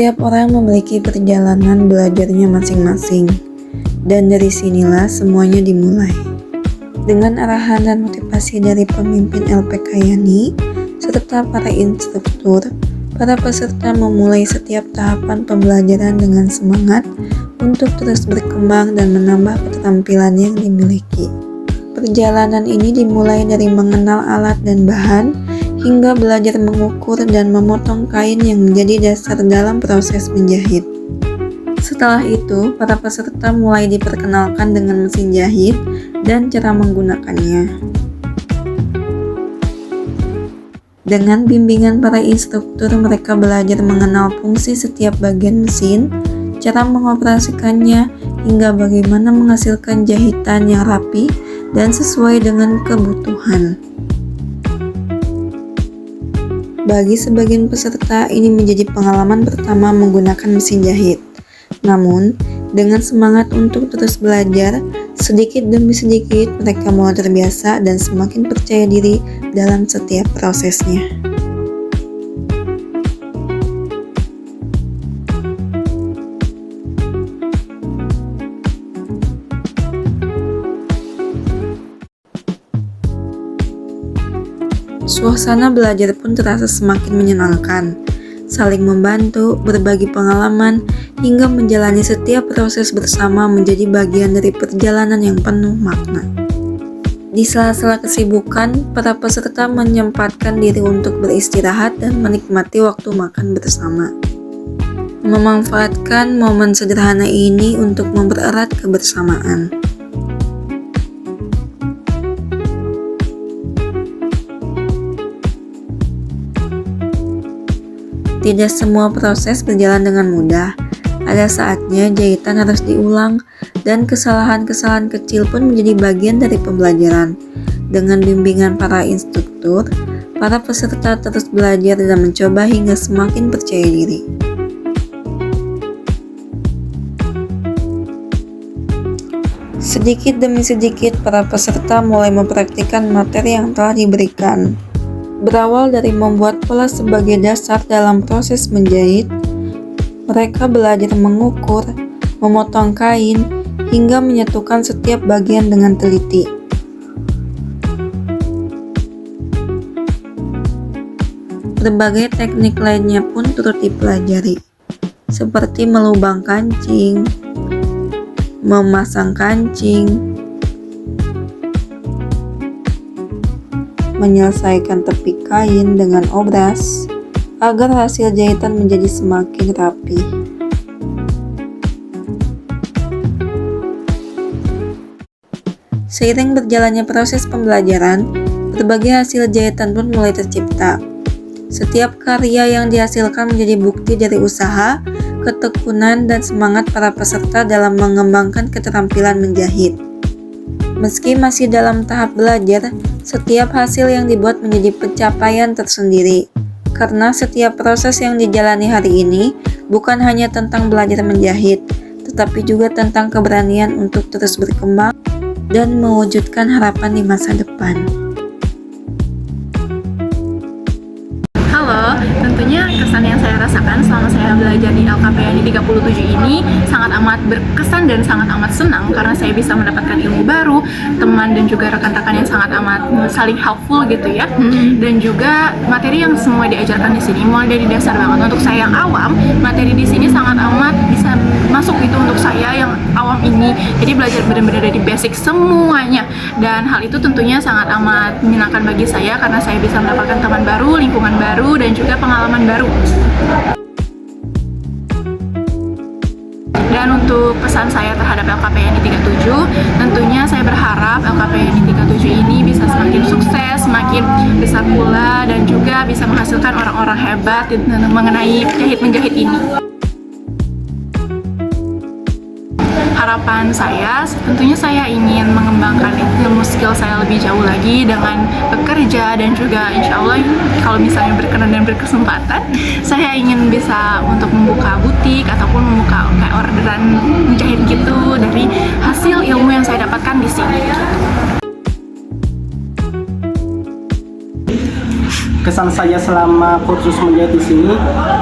Setiap orang memiliki perjalanan belajarnya masing-masing, dan dari sinilah semuanya dimulai. Dengan arahan dan motivasi dari pemimpin LPK Yani, serta para instruktur, para peserta memulai setiap tahapan pembelajaran dengan semangat untuk terus berkembang dan menambah keterampilan yang dimiliki. Perjalanan ini dimulai dari mengenal alat dan bahan, hingga belajar mengukur dan memotong kain yang menjadi dasar dalam proses menjahit. Setelah itu, para peserta mulai diperkenalkan dengan mesin jahit dan cara menggunakannya. Dengan bimbingan para instruktur, mereka belajar mengenal fungsi setiap bagian mesin, cara mengoperasikannya, hingga bagaimana menghasilkan jahitan yang rapi dan sesuai dengan kebutuhan. Bagi sebagian peserta, ini menjadi pengalaman pertama menggunakan mesin jahit. Namun, dengan semangat untuk terus belajar, sedikit demi sedikit mereka mulai terbiasa dan semakin percaya diri dalam setiap prosesnya. Suasana belajar pun terasa semakin menyenangkan, saling membantu, berbagi pengalaman, hingga menjalani setiap proses bersama menjadi bagian dari perjalanan yang penuh makna. Di sela-sela kesibukan, para peserta menyempatkan diri untuk beristirahat dan menikmati waktu makan bersama. Memanfaatkan momen sederhana ini untuk mempererat kebersamaan. Tidak semua proses berjalan dengan mudah. Ada saatnya jahitan harus diulang, dan kesalahan-kesalahan kecil pun menjadi bagian dari pembelajaran. Dengan bimbingan para instruktur, para peserta terus belajar dan mencoba hingga semakin percaya diri. Sedikit demi sedikit, para peserta mulai mempraktikkan materi yang telah diberikan. Berawal dari membuat pola sebagai dasar dalam proses menjahit, mereka belajar mengukur, memotong kain, hingga menyatukan setiap bagian dengan teliti. Berbagai teknik lainnya pun turut dipelajari, seperti melubang kancing, memasang kancing, menyelesaikan tepi kain dengan obras agar hasil jahitan menjadi semakin rapi. Seiring berjalannya proses pembelajaran, berbagai hasil jahitan pun mulai tercipta. Setiap karya yang dihasilkan menjadi bukti dari usaha, ketekunan, dan semangat para peserta dalam mengembangkan keterampilan menjahit. Meski masih dalam tahap belajar, setiap hasil yang dibuat menjadi pencapaian tersendiri. Karena setiap proses yang dijalani hari ini bukan hanya tentang belajar menjahit, tetapi juga tentang keberanian untuk terus berkembang dan mewujudkan harapan di masa depan. Halo, tentunya kesan yang saya rasakan selama saya belajar di LKPYani 37 ini sangat amat berkesan dan sangat amat senang karena saya bisa mendapatkan ilmu baru, teman dan juga rekan-rekan yang sangat amat saling helpful gitu ya. Dan juga materi yang semua diajarkan di sini mulai dari dasar banget. Untuk saya yang awam, materi di sini sangat amat bisa masuk gitu untuk saya yang awam ini. Jadi belajar benar-benar dari basic semuanya. Dan hal itu tentunya sangat amat menyenangkan bagi saya karena saya bisa mendapatkan teman baru, lingkungan baru, dan juga pengalaman baru. Dan untuk pesan saya terhadap LKPYani 37, tentunya saya berharap LKPYani 37 ini bisa semakin sukses, semakin besar pula, dan juga bisa menghasilkan orang-orang hebat mengenai jahit-menjahit ini. Harapan saya, tentunya saya ingin mengembangkan ilmu skill saya lebih jauh lagi dengan bekerja, dan juga insya Allah kalau misalnya berkenan dan berkesempatan, saya ingin bisa untuk membuka butik ataupun membuka kayak orderan menjahit gitu dari hasil ilmu yang saya dapatkan di sini. Kesan saya selama kursus menjahit di sini,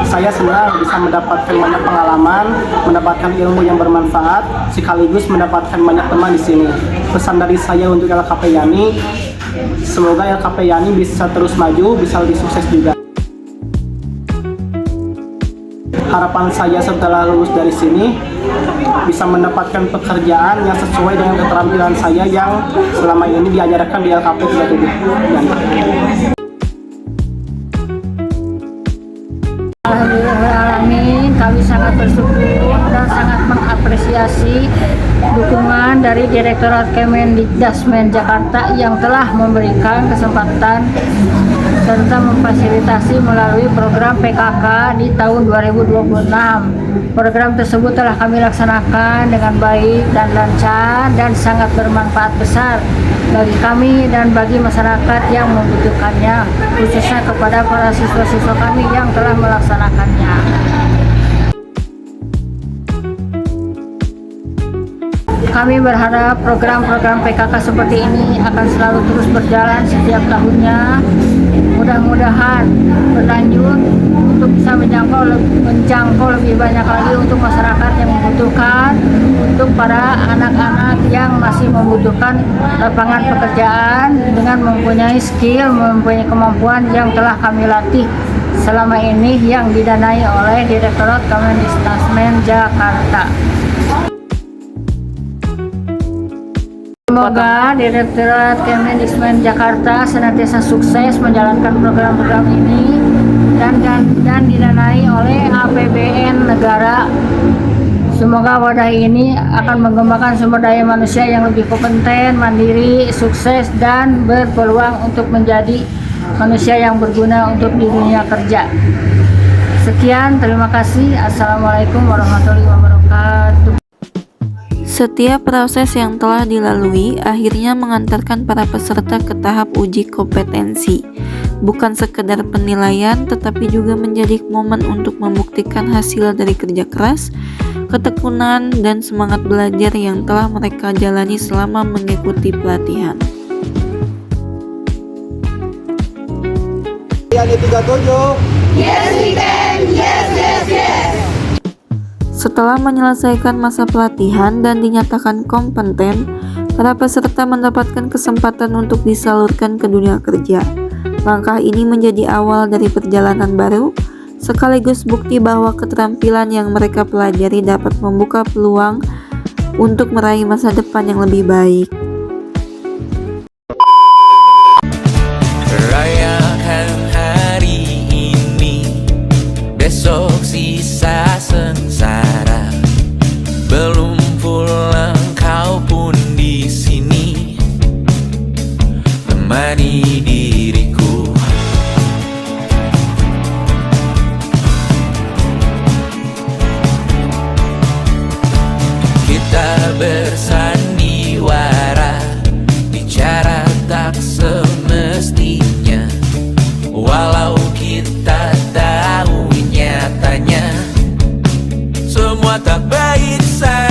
saya senang bisa mendapatkan banyak pengalaman, mendapatkan ilmu yang bermanfaat, sekaligus mendapatkan banyak teman di sini. Pesan dari saya untuk LKP Yani, semoga LKP Yani bisa terus maju, bisa lebih sukses juga. Harapan saya setelah lulus dari sini bisa mendapatkan pekerjaan yang sesuai dengan keterampilan saya yang selama ini diajarkan di LKP 37 Yani. Alhamdulillah, kami sangat bersyukur dan sangat mengapresiasi dukungan dari Direktorat Kemendikdasmen Jakarta yang telah memberikan kesempatan serta memfasilitasi melalui program PKK di tahun 2026. Program tersebut telah kami laksanakan dengan baik dan lancar dan sangat bermanfaat besar bagi kami dan bagi masyarakat yang membutuhkannya, khususnya kepada para siswa-siswa kami yang telah melaksanakannya. Kami berharap program-program PKK seperti ini akan selalu terus berjalan setiap tahunnya. Mudah-mudahan berlanjut untuk bisa menjangkau lebih banyak lagi untuk masyarakat yang membutuhkan, untuk para anak-anak yang masih membutuhkan lapangan pekerjaan dengan mempunyai skill, mempunyai kemampuan yang telah kami latih selama ini yang didanai oleh Direktorat Kemendikdasmen Jakarta. Semoga Direktorat Kemendikdasmen Jakarta senantiasa sukses menjalankan program-program ini dan didanai oleh APBN negara. Semoga wadah ini akan mengembangkan sumber daya manusia yang lebih kompeten, mandiri, sukses, dan berpeluang untuk menjadi manusia yang berguna untuk di dunia kerja. Sekian, terima kasih. Assalamualaikum warahmatullahi wabarakatuh. Setiap proses yang telah dilalui akhirnya mengantarkan para peserta ke tahap uji kompetensi. Bukan sekedar penilaian, tetapi juga menjadi momen untuk membuktikan hasil dari kerja keras, ketekunan, dan semangat belajar yang telah mereka jalani selama mengikuti pelatihan. Yani 37. Yes, we can. Yes, yes, yes. Setelah menyelesaikan masa pelatihan dan dinyatakan kompeten, para peserta mendapatkan kesempatan untuk disalurkan ke dunia kerja. Langkah ini menjadi awal dari perjalanan baru, sekaligus bukti bahwa keterampilan yang mereka pelajari dapat membuka peluang untuk meraih masa depan yang lebih baik. Rayakan hari ini, besok sisa sengsara. Belum pulang kau pun di sini, temani diriku. Kita bersandiwara, bicara tak semestinya, walau kita tahu nyatanya semua tak baik saja.